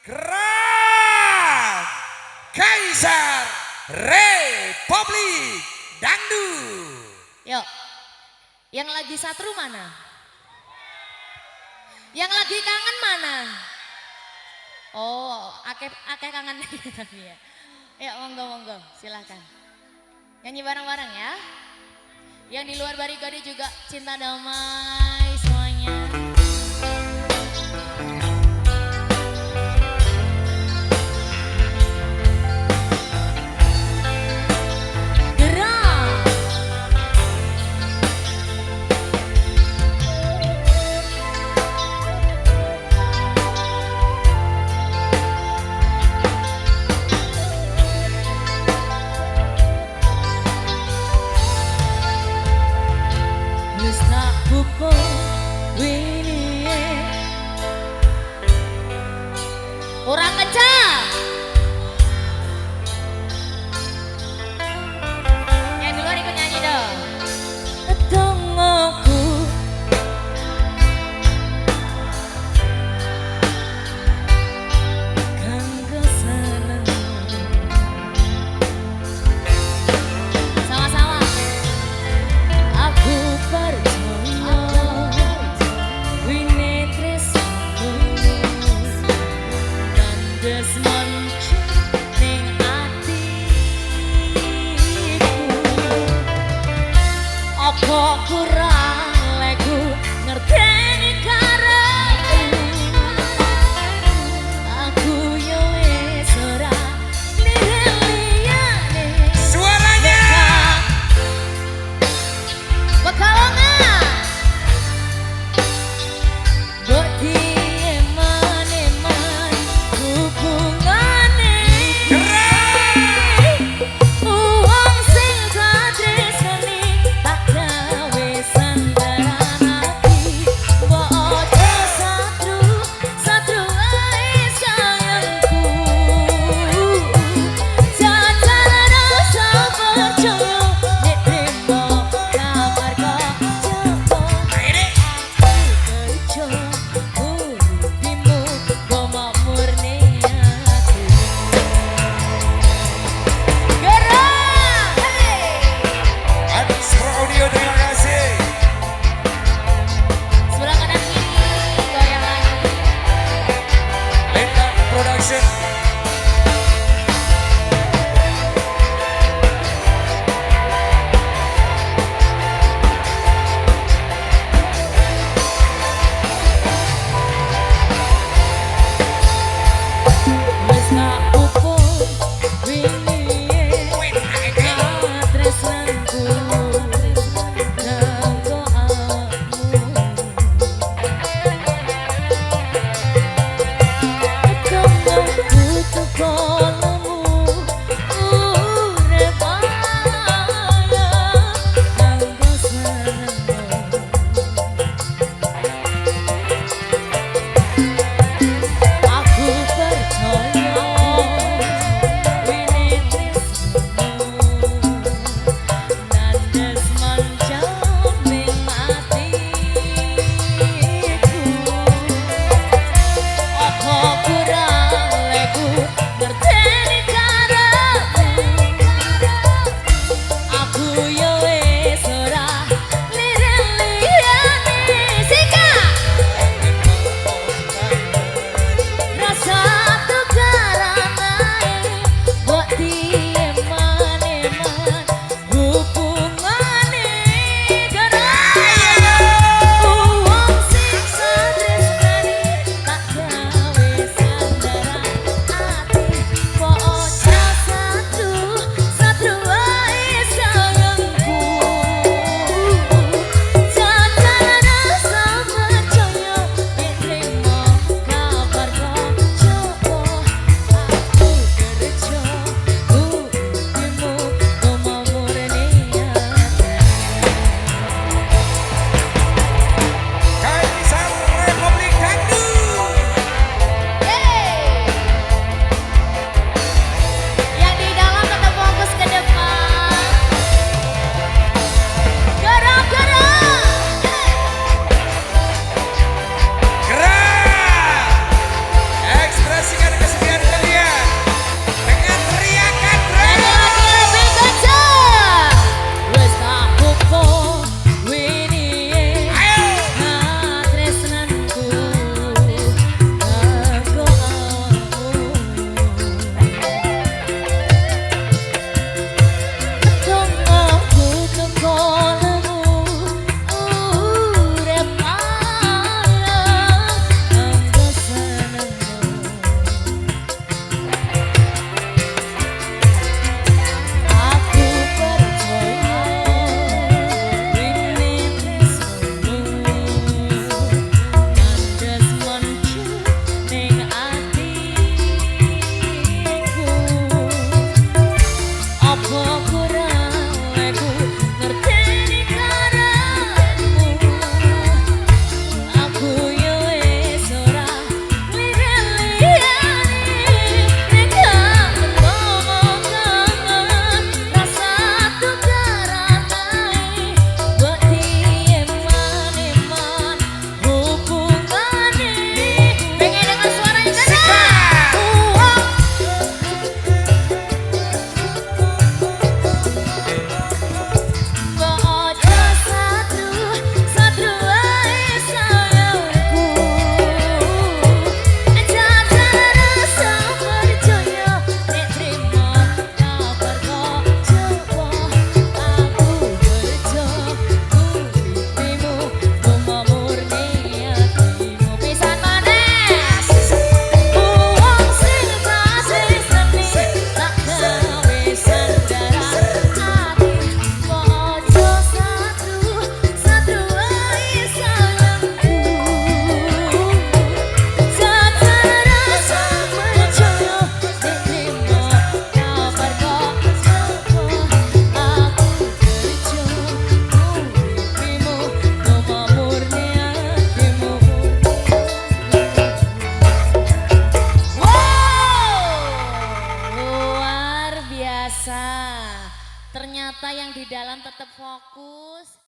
Grand Kaisar Republik Dangdut. Yuk, yang lagi satru mana? Yang lagi kangen mana? Oh, akeh kangen ya. Ya monggo silahkan. Nyanyi bareng-bareng ya. Yang di luar barikade juga cinta damai semuanya. Kurang kencang. Yang di luar ikut nyanyi dong. Tengokku kan kesana. Sama-sama. Aku percaya wine tresno dan desmond ning atiku. Apa kurang leku ngerteni karepku. Aku yo wis ora liyane. Suaranya Pekalongan. Bodi eman-eman hubungane. Uang sing katresnani tak gawe sandaran ati. Mbok aja satru ae sayangku. Jajan rasa percaya nek trimo kamar kok jopo. Kerja uripmu kok murni aku. Gerak, hey! Adis Pro Audio, terima kasih. Sebelah kanan kiri goyang lagi. Lenta Production. Wes tak upun wingi katresnanku kanggo awakmu. Tengokku biasa. Ternyata yang di dalam tetap fokus.